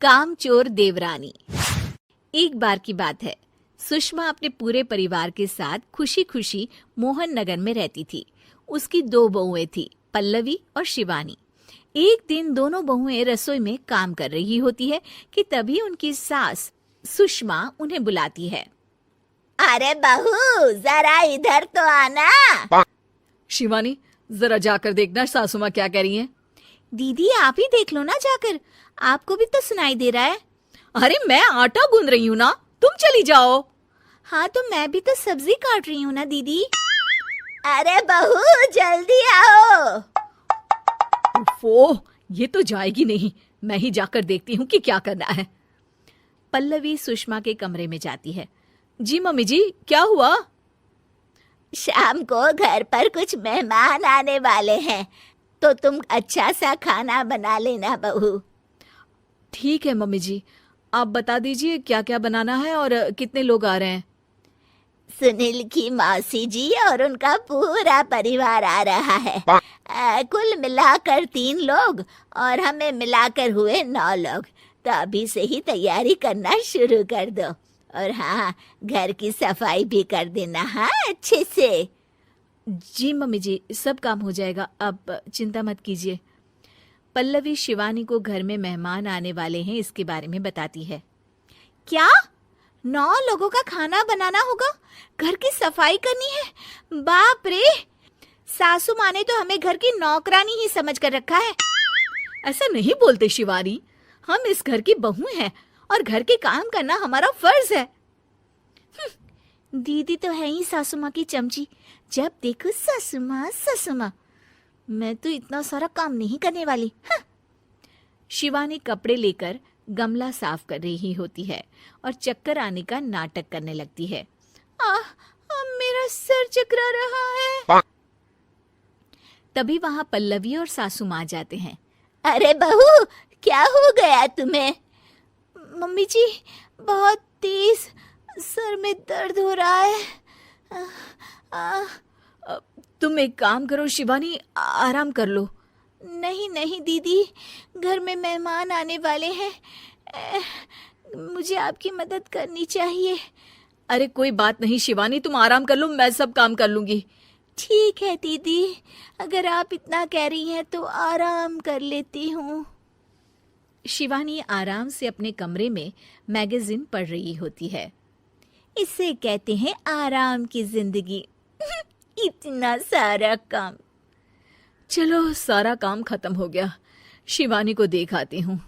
कामचोर देवरानी। एक बार की बात है, सुषमा अपने पूरे परिवार के साथ खुशी खुशी मोहन नगर में रहती थी। उसकी 2 बहुएं थी, पल्लवी और शिवानी। एक दिन दोनों बहुएं रसोई में काम कर रही होती है कि तभी उनकी सास सुषमा उन्हें बुलाती है। अरे बहू, जरा इधर तो आना। शिवानी, जरा जाकर देखना सासू माँ क्या कह रही हैं। दीदी आप ही देख लो ना जाकर, आपको भी तो सुनाई दे रहा है। अरे मैं आटा गूंद रही हूँ ना, तुम चली जाओ। हाँ तो मैं भी तो सब्जी काट रही हूँ ना दीदी। अरे बहू जल्दी आओ। ओफो, ये तो जाएगी नहीं। मैं ही जाकर देखती हूँ कि क्या करना है। पल्लवी सुषमा के कमरे में जाती है। जी मम्मी जी, क्या हुआ? शाम को घर पर कुछ मेहमान आने वाले हैं, तो तुम अच्छा सा खाना बना लेना बहू। ठीक है मम्मी जी, आप बता दीजिए क्या क्या बनाना है और कितने लोग आ रहे हैं। सुनील की मौसी जी और उनका पूरा परिवार आ रहा है। कुल मिलाकर 3 लोग और हमें मिलाकर हुए 9 लोग। तो अभी से ही तैयारी करना शुरू कर दो। और हाँ, घर की सफाई भी कर देना, हाँ अच्छे से। जी मम्मी जी, सब काम हो जाएगा, आप चिंता मत कीजिए। पल्लवी शिवानी को घर में मेहमान आने वाले हैं इसके बारे में बताती है। क्या 9 लोगों का खाना बनाना होगा, घर की सफाई करनी है? बाप रे, सासू माँ ने तो हमें घर की नौकरानी ही समझ कर रखा है। ऐसा नहीं बोलते शिवानी, हम इस घर की बहू हैं और घर के काम करना हमारा फर्ज है। दीदी तो है ही सासू माँ की चमची, जब देखो सासू माँ सासू माँ। मैं तो इतना सारा काम नहीं करने वाली। शिवानी कपड़े लेकर गमला साफ कर रही होती है और चक्कर आने का नाटक करने लगती है। मेरा सर चकरा रहा है। तभी वहां पल्लवी और सासू माँ जाते हैं। अरे बहू, क्या हो गया तुम्हें? मम्मी जी, बहुत तेज सर में दर्द हो रहा है। तुम एक काम करो शिवानी, आराम कर लो। नहीं नहीं दीदी, घर में मेहमान आने वाले हैं, मुझे आपकी मदद करनी चाहिए। अरे कोई बात नहीं शिवानी, तुम आराम कर लो, मैं सब काम कर लूंगी। ठीक है दीदी, अगर आप इतना कह रही हैं तो आराम कर लेती हूँ। शिवानी आराम से अपने कमरे में मैगजीन पढ़ रही होती है। इसे कहते हैं आराम की जिंदगी। इतना सारा काम। चलो सारा काम खत्म हो गया, शिवानी को देख आती हूँ।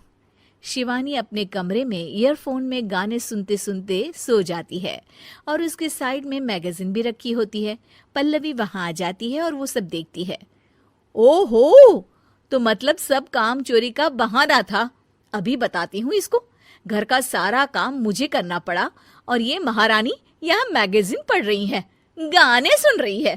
शिवानी अपने कमरे में ईयरफोन में गाने सुनते सुनते सो जाती है और उसके साइड में मैगजीन भी रखी होती है। पल्लवी वहां आ जाती है और वो सब देखती है। ओहो, तो मतलब सब काम चोरी का बहाना था। अभी बताती हूँ इसको। घर का सारा काम मुझे करना पड़ा और ये महारानी यहाँ मैगजीन पढ़ रही है, गाने सुन रही है।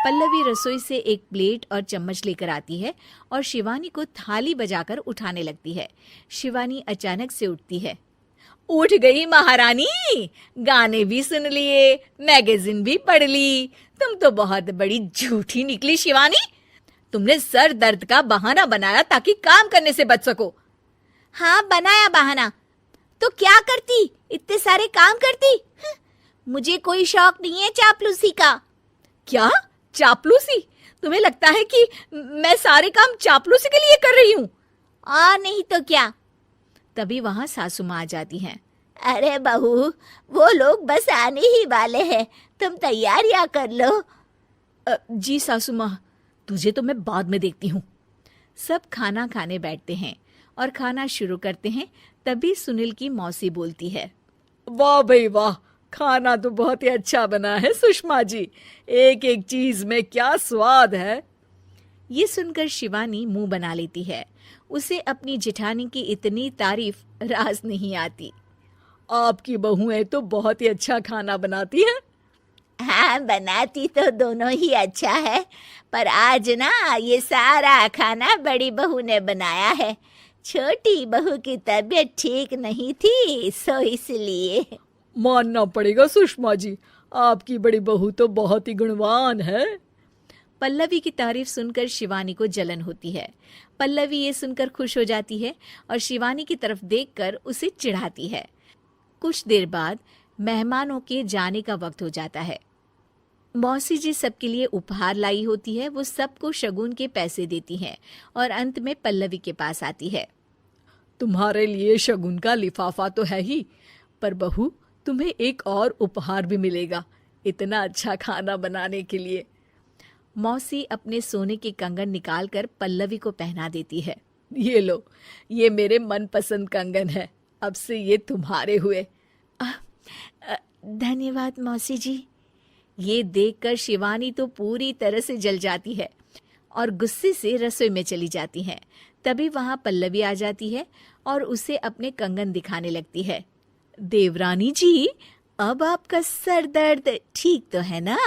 पल्लवी रसोई से एक प्लेट और चम्मच लेकर आती है और शिवानी को थाली बजाकर उठाने लगती है। शिवानी अचानक से उठती है। उठ गई महारानी, गाने भी सुन लिए, मैगजीन भी पढ़ ली। तुम तो बहुत बड़ी झूठी निकली शिवानी। तुमने सर दर्द का बहाना बनाया ताकि काम करने से बच सको। हाँ बनाया बहाना, तो क्या करती, इतने सारे काम करती। मुझे कोई शौक नहीं है चापलूसी का। क्या चापलूसी? तुम्हें लगता है कि मैं सारे काम चापलूसी के लिए कर रही हूँ? नहीं तो क्या। तभी वहां सासू माँ आ जाती हैं। अरे बहू, वो लोग बस आने ही वाले हैं, तुम तैयारियां कर लो। जी सासू माँ, तुझे तो मैं बाद में देखती हूँ। सब खाना खाने बैठते हैं और खाना शुरू करते हैं। तभी सुनील की मौसी बोलती है। वाह भाई वाह, खाना तो बहुत ही अच्छा बना है सुषमा जी, एक एक चीज में क्या स्वाद है। ये सुनकर शिवानी मुंह बना लेती है। उसे अपनी जेठानी की इतनी तारीफ रास नहीं आती। आपकी बहुएं तो बहुत ही अच्छा खाना बनाती हैं। हाँ, बनाती तो दोनों ही अच्छा है, पर आज ना ये सारा खाना बड़ी बहू ने बनाया है। छोटी बहू की तबीयत ठीक नहीं थी, सो इसलिए। मानना पड़ेगा सुषमा जी, आपकी बड़ी बहू तो बहुत ही गुणवान है। पल्लवी की तारीफ सुनकर शिवानी को जलन होती है। पल्लवी ये सुनकर खुश हो जाती है और शिवानी की तरफ देखकर उसे चिढ़ाती है। कुछ देर बाद मेहमानों के जाने का वक्त हो जाता है। मौसी जी सबके लिए उपहार लाई होती है। वो सबको शगुन के पैसे देती हैं और अंत में पल्लवी के पास आती है। तुम्हारे लिए शगुन का लिफाफा तो है ही, पर बहू तुम्हें एक और उपहार भी मिलेगा इतना अच्छा खाना बनाने के लिए। मौसी अपने सोने के कंगन निकालकर पल्लवी को पहना देती है। ये लो, ये मेरे मनपसंद कंगन है, अब से ये तुम्हारे हुए। धन्यवाद मौसी जी। ये देखकर शिवानी तो पूरी तरह से जल जाती है और गुस्से से रसोई में चली जाती है। तभी वहां पल्लवी आ जाती है और उसे अपने कंगन दिखाने लगती है। देवरानी जी, अब आपका सर दर्द ठीक तो है ना?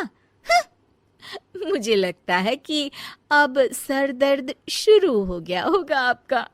मुझे लगता है कि अब सर दर्द शुरू हो गया होगा आपका।